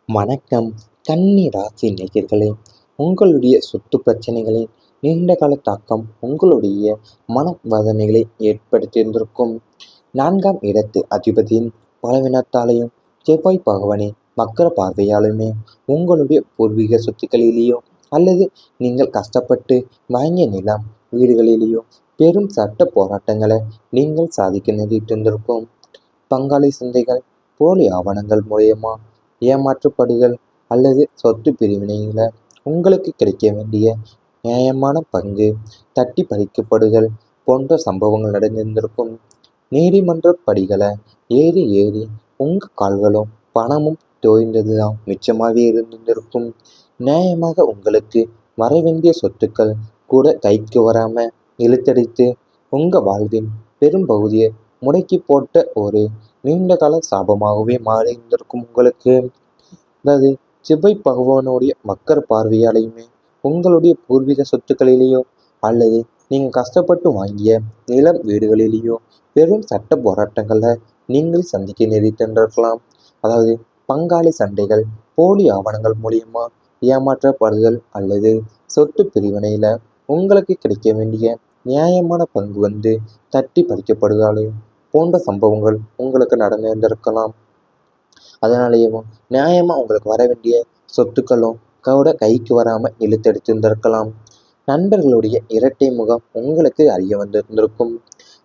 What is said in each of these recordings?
வணக்கம். கன்னி ராசி நேயர்களே, உங்களுடைய சொத்து பிரச்சனைகளின் நீண்டகால தாக்கம் உங்களுடைய மனவதனைகளை ஏற்படுத்தியிருந்திருக்கும். 4ஆம் இடத்து அதிபதியின் பலவீனத்தாலையும் செவ்வாய் பகவானின் வக்கர பார்வையாலுமே உங்களுடைய பூர்வீக சொத்துக்களிலேயோ அல்லது நீங்கள் கஷ்டப்பட்டு வாங்கிய நிலம் வீடுகளிலேயோ பெரும் சட்ட போராட்டங்களை நீங்கள் சாதிக்க நேரிட்டிருந்திருக்கும். பங்காளி சந்தைகள், போலி ஆவணங்கள் மூலியமா ஏமாற்றப்படுதல் அல்லது சொத்து பிரிவினையில உங்களுக்கு கிடைக்க வேண்டிய நியாயமான பங்கு தட்டி பறிக்கப்படுதல் போன்ற சம்பவங்கள் நடந்திருந்திருக்கும். நீதிமன்ற படிகளை ஏறி ஏறி உங்க கால்களும் பணமும் தோய்ந்ததுதான் மிச்சமாகவே இருந்திருக்கும். நியாயமாக உங்களுக்கு வரவேண்டிய சொத்துக்கள் கூட கைக்கு வராம இழுத்தடித்து உங்க வாழ்வின் பெரும் பகுதியை முடக்கி போட்ட ஒரு நீண்டகால சாபமாகவே மாறி இருந்திருக்கும் உங்களுக்கு. அதாவது செவ்வாய் பகவானுடைய மக்கர் பார்வையாலையுமே உங்களுடைய பூர்வீக சொத்துக்களிலேயோ அல்லது நீங்கள் கஷ்டப்பட்டு வாங்கிய நிலம் வீடுகளிலேயோ பெரும் சட்ட போராட்டங்களை நீங்கள் சந்திக்க நேரிட்டிருக்கலாம். அதாவது பங்காளி சண்டைகள், போலி ஆவணங்கள் மூலியமா ஏமாற்றப்படுதல் அல்லது சொத்து பிரிவினையில உங்களுக்கு கிடைக்க வேண்டிய நியாயமான பங்கு தட்டி பறிக்கப்படுதலையும் போன்ற சம்பவங்கள் உங்களுக்கு நடந்திருந்திருக்கலாம். அதனாலேயும் நியாயமாக உங்களுக்கு வர வேண்டிய சொத்துக்களும் கூட கைக்கு வராமல் இழுத்தெடுத்திருந்திருக்கலாம். நண்பர்களுடைய இரட்டை முகம் உங்களுக்கு அறிய வந்திருந்திருக்கும்.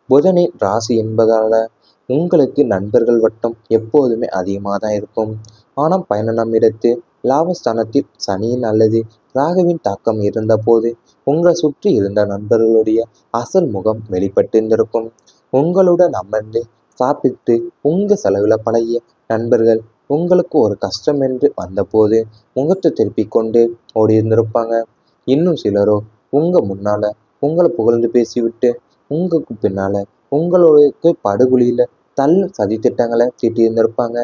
புதனின் ராசி என்பதால உங்களுக்கு நண்பர்கள் வட்டம் எப்போதுமே அதிகமாக தான் இருக்கும். ஆனால் 12ஆம் இடத்து லாபஸ்தானத்தில் சனியின் அல்லது ராகுவின் தாக்கம் இருந்தபோது உங்களை சுற்றி இருந்த நண்பர்களுடைய அசல் முகம் வெளிப்பட்டிருந்திருக்கும். உங்களுடன் அமர்ந்து சாப்பிட்டு உங்க செலவில் பழகிய நண்பர்கள் உங்களுக்கு ஒரு கஷ்டம் என்று வந்தபோது முகத்தை திருப்பி கொண்டு ஓடியிருந்திருப்பாங்க. இன்னும் சிலரோ உங்க முன்னால உங்களை புகழ்ந்து பேசிவிட்டு உங்களுக்கு பின்னால உங்களுக்கு படுகொலியில தள்ளும் சதித்திட்டங்களை தீட்டியிருந்திருப்பாங்க.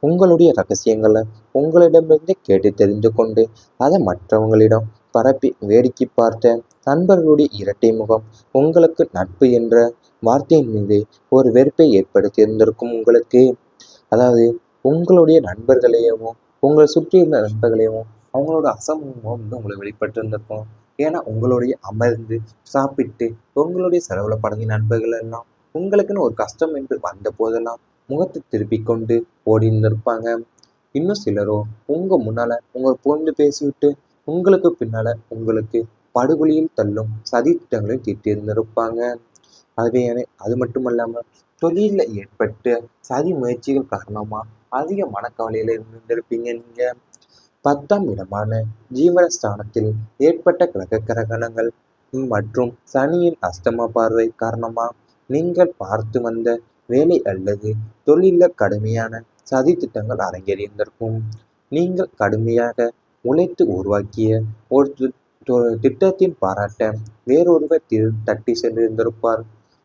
உங்களுடைய ரகசியங்களை உங்களிடமிருந்து கேட்டு தெரிந்து கொண்டு அதை மற்றவங்களிடம் பரப்பி வேடிக்கை பார்த்த நண்பர்களுடைய இரட்டை முகம் உங்களுக்கு நட்பு என்ற வார்த்தையின் மீது ஒரு வெறுப்பை ஏற்படுத்தி இருந்திருக்கும் உங்களுக்கு. அதாவது உங்களுடைய நண்பர்களையும் உங்களை சுற்றி இருந்த நண்பர்களையும் அவங்களோட அசமூகம் உங்களுக்கு வெளிப்பட்டு இருந்திருக்கும். ஏன்னா உங்களுடைய அமர்ந்து சாப்பிட்டு உங்களுடைய செலவுல பழகிய நண்பர்கள் எல்லாம் உங்களுக்குன்னு ஒரு கஷ்டம் என்று வந்த போதெல்லாம் முகத்தை திருப்பி கொண்டு ஓடி இருந்திருப்பாங்க. இன்னும் சிலரோ உங்க முன்னால உங்களை புகழ்ந்து பேசிவிட்டு உங்களுக்கு பின்னால உங்களுக்கு படுகொலியில் தள்ளும் சதி திட்டங்களையும் தீட்டி இருந்திருப்பாங்க. அது மட்டுமல்லாம தொழிலில் ஏற்பட்ட சதி முயற்சிகள் காரணமா அதிக மனக்கவலையில இருந்திருப்பீங்க நீங்க. 10ஆம் இடமான ஜீவனஸ்தானத்தில் ஏற்பட்ட கிரகணங்கள் மற்றும் சனியின் அஷ்டம பார்வை காரணமா நீங்கள் பார்த்து வந்த வேலை அல்லது தொழில கடுமையான சதி திட்டங்கள் அரங்கேறியிருந்திருக்கும். நீங்கள் கடுமையாக உழைத்து உருவாக்கிய ஒரு திட்டத்தின் பாராட்ட வேறொருவர் தட்டி சென்றிருந்திருப்பார்.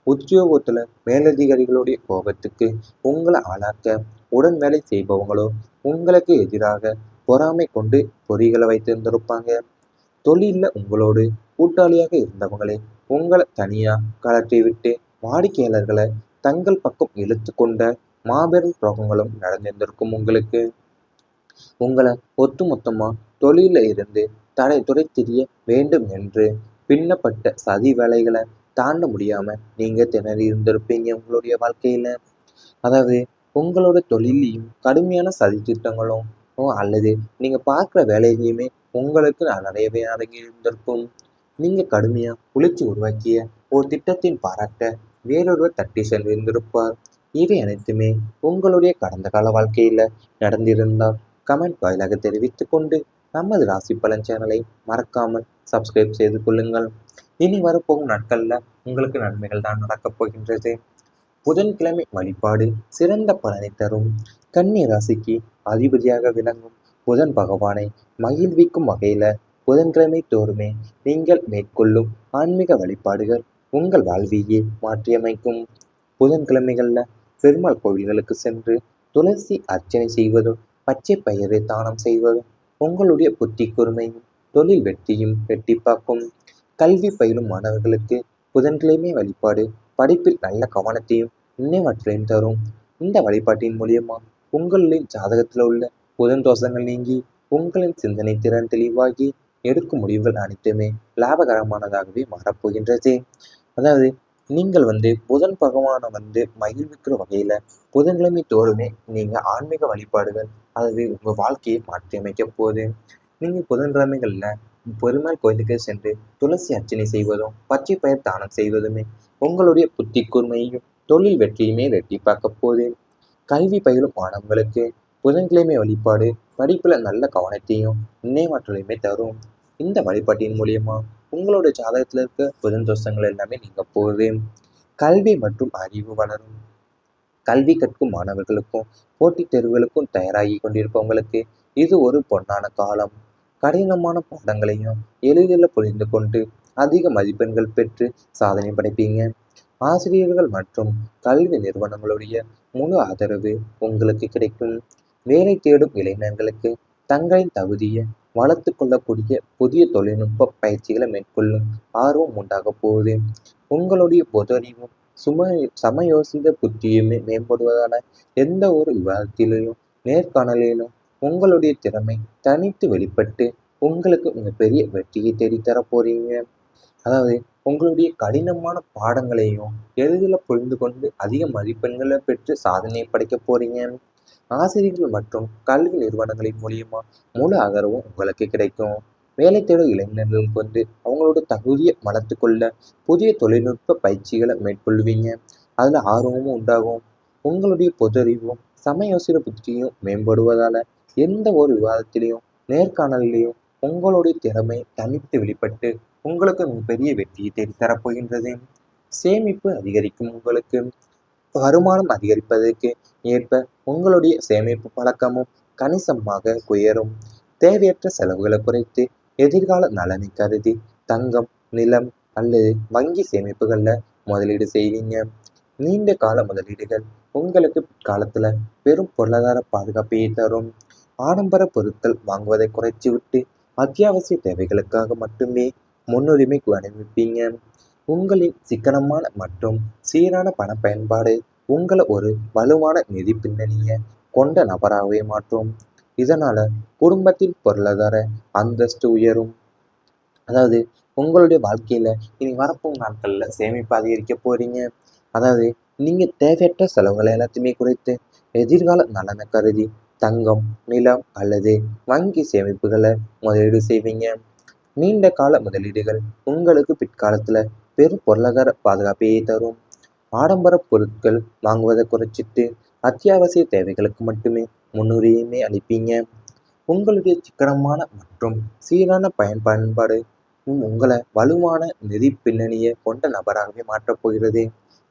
உத்தியோகத்துல மேலதிகாரிகளுடைய கோபத்துக்கு உங்களை ஆளாக்க உடன் வேலை செய்பவங்களோ உங்களுக்கு எதிராக பொறாமை கொண்டு பொறிகளை வைத்திருந்திருப்பாங்க. தொழிலில் உங்களோடு கூட்டாளியாக இருந்தவங்களே உங்களை தனியா கலற்றி விட்டு வாடிக்கையாளர்களை தங்கள் பக்கம் இழுத்து கொண்ட மாபெரும் துரோகங்களும் நடந்திருந்திருக்கும் உங்களுக்கு. உங்களை ஒட்டுமொத்தமா தொழில இருந்து துடைத்தெறிய வேண்டும் என்று பின்னப்பட்ட சதி வேலைகளை தாண்ட முடியாம நீங்க திணறி இருந்திருப்பீங்க உங்களுடைய வாழ்க்கையில. அதாவது உங்களோட தொழிலையும் கடுமையான சதி திட்டங்களும் அல்லது நீங்க பார்க்குற வேலையிலையுமே உங்களுக்கு நிறையவே அடங்கி இருந்திருக்கும். நீங்க கடுமையா உழைச்சி உருவாக்கிய ஒரு திட்டத்தின் பாராட்ட வேறொருவர் தட்டி சென்றிருந்திருப்பார். இவை அனைத்துமே உங்களுடைய கடந்த கால வாழ்க்கையில நடந்திருந்தால் கமெண்ட் வாயிலாக தெரிவித்துக் கொண்டு நமது ராசி பலன் சேனலை மறக்காமல் சப்ஸ்கிரைப் செய்து கொள்ளுங்கள். இனி வரப்போகும் நாட்கள்ல உங்களுக்கு நன்மைகள் தான் நடக்கப் போகின்றது. புதன்கிழமை வழிபாடு சிறந்த பலனை தரும். கன்னி ராசிக்கு அதிபதியாக விளங்கும் புதன் பகவானை மகிழ்விக்கும் வகையில புதன்கிழமை தோறுமே நீங்கள் மேற்கொள்ளும் ஆன்மீக வழிபாடுகள் உங்கள் வாழ்வியை மாற்றியமைக்கும். புதன்கிழமைகள்ல பெருமாள் கோவில்களுக்கு சென்று துளசி அர்ச்சனை செய்வதும் பச்சை பயிரை தானம் செய்வதும் உங்களுடைய புத்தி கூர்மையும் தொழில் வெற்றியும் வெட்டிப்பாக்கும். கல்வி பயிலும் மாணவர்களுக்கு புதன்கிழமை வழிபாடு படிப்பில் நல்ல கவனத்தையும் நினைவாற்றலையும் தரும். இந்த வழிபாட்டின் மூலியமா உங்களின் ஜாதகத்தில் உள்ள புதன் தோஷங்கள் நீங்கி உங்களின் சிந்தனை திறன் தெளிவாகி எடுக்கும் முடிவுகள் அனைத்துமே லாபகரமானதாகவே மாறப்போகின்றது. அதாவது நீங்கள் புதன் பகவானை மகிழ்விக்கிற வகையில புதன்கிழமை தோறுமே நீங்க ஆன்மீக வழிபாடுகள் அதாவது உங்க வாழ்க்கையை மாற்றி அமைக்க போகுது. நீங்க புதன்கிழமைகள்ல பெருமாள் கோயிலுக்கு சென்று துளசி அர்ச்சனை செய்வதும் பச்சை பயிர் தானம் செய்வதுமே உங்களுடைய புத்தி கூர்மையையும் தொழில் வெற்றியுமே ரெட்டிப்பாக்க போகுது. கல்வி பயிலும் மாணவர்களுக்கு புதன்கிழமை வழிபாடு படிப்புல நல்ல கவனத்தையும் நினைவாற்றலையுமே தரும். இந்த வழிபாட்டின் மூலியமா உங்களோட ஜாதகத்துல இருக்க புதன் தோஷங்கள் எல்லாமே நீங்க போகுது. கல்வி மற்றும் அறிவு வளரும். கல்வி கற்கும் மாணவர்களுக்கும் போட்டித் தேர்வுகளுக்கும் தயாராகி கொண்டிருப்பவங்களுக்கு இது ஒரு பொன்னான காலம். கடினமான பாடங்களையும் எளிதில் புரிந்து கொண்டு அதிக மதிப்பெண்கள் பெற்று சாதனை படைப்பீங்க. ஆசிரியர்கள் மற்றும் கல்வி நிறுவனங்களுடைய முழு ஆதரவு உங்களுக்கு கிடைக்கும். வேலை தேடும் இளைஞர்களுக்கு தங்களின் தகுதியை வளர்த்து கொள்ளக்கூடிய புதிய தொழில்நுட்ப பயிற்சிகளை மேற்கொள்ளும் ஆர்வம் உண்டாக போகுது. உங்களுடைய பொதறிவும் சமயோசித புத்தியுமே மேம்படுவதால எந்த ஒரு விவாதத்திலையும் நேர்காணலிலும் உங்களுடைய திறமை தனித்து வெளிப்பட்டு உங்களுக்கு மிகப்பெரிய வெற்றியை தேடித்தர போறீங்க. அதாவது உங்களுடைய கடினமான பாடங்களையும் எளிதில் புரிந்து கொண்டு அதிக மதிப்பெண்களை பெற்று சாதனை படைக்க போறீங்க. ஆசிரியர்கள் மற்றும் கல்வி நிறுவனங்களின் மூலியமா முழு ஆதரவும் உங்களுக்கு கிடைக்கும். வேலை தேடும் இளைஞர்களுக்கு அவங்களோட தகுதியை வளர்த்து கொள்ள புதிய தொழில்நுட்ப பயிற்சிகளை மேற்கொள்வீங்க. அதுல ஆர்வமும் உண்டாகும். உங்களுடைய பொதறிவும் சமயோசித புத்தியும் மேம்படுவதால எந்த ஒரு விவாதத்திலையும் நேர்காணலிலையும் உங்களுடைய திறமை தனித்து வெளிப்பட்டு உங்களுக்கு பெரிய வெற்றியை தேடித்தரப் போகின்றது. சேமிப்பு அதிகரிக்கும். உங்களுக்கு வருமானம் அதிகரிப்பதற்கு ஏற்ப உங்களுடைய சேமிப்பு பழக்கமும் கணிசமாக உயரும். தேவையற்ற செலவுகளை குறைத்து எதிர்கால நலனை கருதி தங்கம், நிலம் அல்லது வங்கி சேமிப்புகள்ல முதலீடு செய்வீங்க. நீண்ட கால முதலீடுகள் உங்களுக்கு பிற்காலத்துல பெரும் பொருளாதார பாதுகாப்பையே தரும். ஆடம்பர பொருட்கள் வாங்குவதை குறைச்சு விட்டு அத்தியாவசிய தேவைகளுக்காக மட்டுமே முன்னுரிமை அனுபவிப்பீங்க. உங்களின் சிக்கனமான மற்றும் சீரான பண பயன்பாடு உங்களை ஒரு வலுவான நிதி பின்னணியை கொண்ட நபராகவே மாற்றும். இதனால குடும்பத்தின் பொருளாதார அந்தஸ்து உயரும். அதாவது உங்களுடைய வாழ்க்கையில இனி வரப்போகும் நாட்கள்ல சேமிப்பு அதிகரிக்க போறீங்க. அதாவது நீங்க தேவையற்ற செலவுகளை எல்லாத்தையுமே குறைத்து எதிர்கால நலனை கருதி தங்கம், நிலம் அல்லது வங்கி சேமிப்புகளை முதலீடு செய்வீங்க. நீண்ட கால முதலீடுகள் உங்களுக்கு பிற்காலத்துல பெரும் பொருளாதார பாதுகாப்பையே தரும். ஆடம்பர பொருட்கள் வாங்குவதை குறைச்சிட்டு அத்தியாவசிய தேவைகளுக்கு மட்டுமே முன்னுரிமை அளிப்பீங்க. உங்களுடைய சிக்கனமான மற்றும் சீரான பயன்பாடு உங்களை வலுவான நிதி பின்னணியை கொண்ட நபராகவே மாற்றப் போகிறது.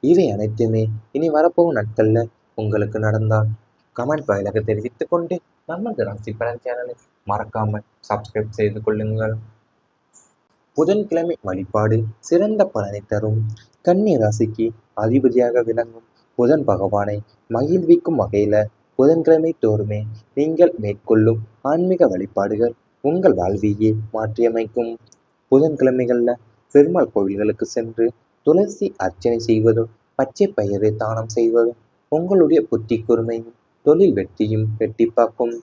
இவை அனைத்துமே இனி வரப்போகும் நாட்கள்ல உங்களுக்கு நடந்தால் கமெண்ட் வாயிலாக தெரிவித்துக் கொண்டு நமது ராசி பலன் சேனலை மறக்காமல் சப்ஸ்கிரைப் செய்து கொள்ளுங்கள். புதன்கிழமை வழிபாடு சிறந்த பலனை தரும். கன்னி ராசிக்கு அதிபதியாக விளங்கும் புதன் பகவானை மகிழ்விக்கும் வகையில புதன்கிழமை தோறுமே நீங்கள் மேற்கொள்ளும் ஆன்மீக வழிபாடுகள் உங்கள் வாழ்வையே மாற்றியமைக்கும். புதன்கிழமைகள்ல பெருமாள் கோவில்களுக்கு சென்று துளசி அர்ச்சனை செய்வதும் பச்சை பயிரை தானம் செய்வதும் உங்களுடைய புத்தி கூர்மையும் தொழில் வெற்றியும் வெட்டிப்பாக்கும்.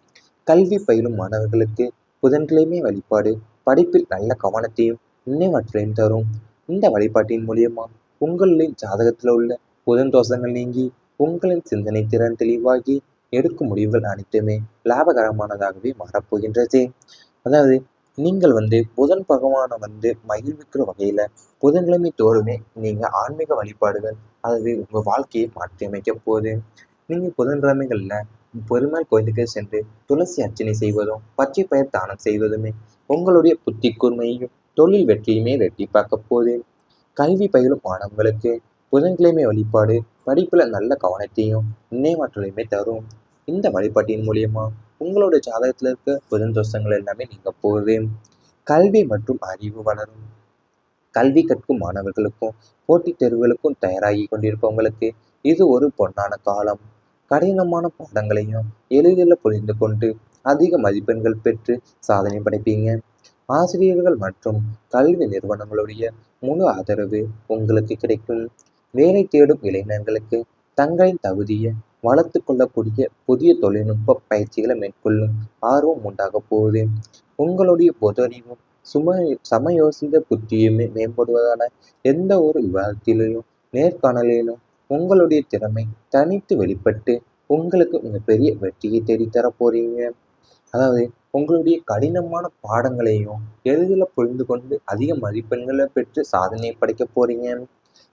கல்வி பயிலும் மாணவர்களுக்கு புதன்கிழமை வழிபாடு படிப்பில் நல்ல கவனத்தையும் நினைவாற்றலையும் தரும். இந்த வழிபாட்டின் மூலியமா உங்களின் ஜாதகத்தில் உள்ள புதன் தோஷங்கள் நீங்கி உங்களின் சிந்தனை திறன் தெளிவாகி எடுக்கும் முடிவுகள் அனைத்துமே லாபகரமானதாகவே மாறப்போகின்றது. அதாவது நீங்கள் புதன் பகவானை மகிழ்விக்கிற வகையில புதன்கிழமை தோறுமே நீங்க ஆன்மீக வழிபாடுகள் அதாவது உங்க வாழ்க்கையை மாற்றி அமைக்க போகுது. நீங்க புதன்கிழமைகள்ல பெருமாள் கோயிலுக்கு சென்று துளசி அர்ச்சனை செய்வதும் பச்சை பயிர் தானம் செய்வதுமே உங்களுடைய புத்தி கூர்மையையும் தொழில் வெற்றியுமே ரெட்டிப்பாக்க போகுது. கல்வி பயிலும் மாணவர்களுக்கு புதன்கிழமை வழிபாடு படிப்புல நல்ல கவனத்தையும் நினைவாற்றலையுமே தரும். இந்த வழிபாட்டின் மூலியமா உங்களோட ஜாதகத்துல இருக்க புதன் தோஷங்கள் எல்லாமே நீங்க போகுது. கல்வி மற்றும் அறிவு வளரும். கல்வி கற்கும் மாணவர்களுக்கும் போட்டித் தேர்வுகளுக்கும் தயாராகி கொண்டிருப்பவங்களுக்கு இது ஒரு பொன்னான காலம். கடினமான பாடங்களையும் எளிதில் புரிந்து கொண்டு அதிக மதிப்பெண்கள் பெற்று சாதனை படைப்பீங்க. ஆசிரியர்கள் மற்றும் கல்வி நிறுவனங்களுடைய முழு ஆதரவு உங்களுக்கு கிடைக்கும். வேலை தேடும் இளைஞர்களுக்கு தங்களின் தகுதியை வளர்த்து கொள்ளக்கூடிய புதிய தொழில்நுட்ப பயிற்சிகளை மேற்கொள்ளும் ஆர்வம் உண்டாக போகுது. உங்களுடைய பொதறிவும் சமயோசித புத்தியுமே மேம்படுவதால எந்த ஒரு விவாதத்திலையும் நேர்காணலிலும் உங்களுடைய திறமை தனித்து வெளிப்பட்டு உங்களுக்கு மிகப்பெரிய வெற்றியை தேடித்தர போறீங்க. அதாவது உங்களுடைய கடினமான பாடங்களையும் எளிதில் புரிந்து கொண்டு அதிக மதிப்பெண்களை பெற்று சாதனை படைக்க போறீங்க.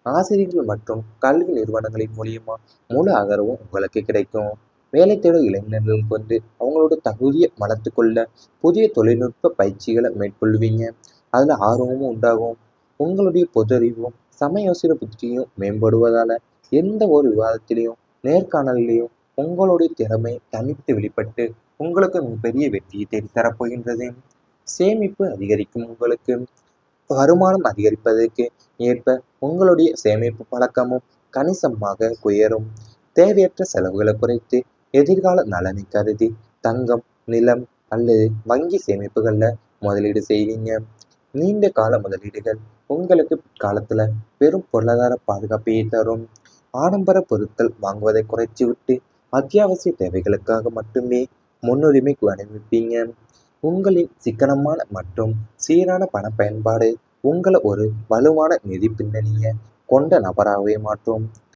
ஆசிரியர்கள் மற்றும் கல்வி நிறுவனங்களின் மூலியமா முழு ஆதரவும் உங்களுக்கு கிடைக்கும். வேலை தேடும் இளைஞர்களுக்கு அவங்களோட தகுதியை வளர்த்து கொள்ள புதிய தொழில்நுட்ப பயிற்சிகளை மேற்கொள்வீங்க. அதில் ஆர்வமும் உண்டாகும். உங்களுடைய பொதறிவும் சமயோசித புத்தியும் மேம்படுவதால எந்த ஒரு விவாதத்திலையும் நேர்காணலையும் உங்களுடைய திறமை தனித்து வெளிப்பட்டு உங்களுக்கு பெரிய வெற்றியை தேடித்தரப் போகின்றது. சேமிப்பு அதிகரிக்கும். உங்களுக்கு வருமானம் அதிகரிப்பதற்கு ஏற்ப உங்களுடைய சேமிப்பு பழக்கமும் கணிசமாக உயரும். தேவையற்ற செலவுகளை குறைத்து எதிர்கால நலனை கருதி தங்கம், நிலம் அல்லது வங்கி சேமிப்புகளில் முதலீடு செய்வீங்க. நீண்ட கால முதலீடுகள் உங்களுக்கு பிற்காலத்துல பெரும் பொருளாதார பாதுகாப்பையே தரும். ஆடம்பர பொருட்கள் வாங்குவதை குறைத்துவிட்டு அத்தியாவசிய தேவைகளுக்காக மட்டுமே முன்னுரிமை அணிவிப்பீங்க. உங்களின் சிக்கனமான மற்றும் சீரான பண பயன்பாடு உங்களை ஒரு வலுவான நிதி பின்னணியை கொண்ட நபராகவே மாற்றும்.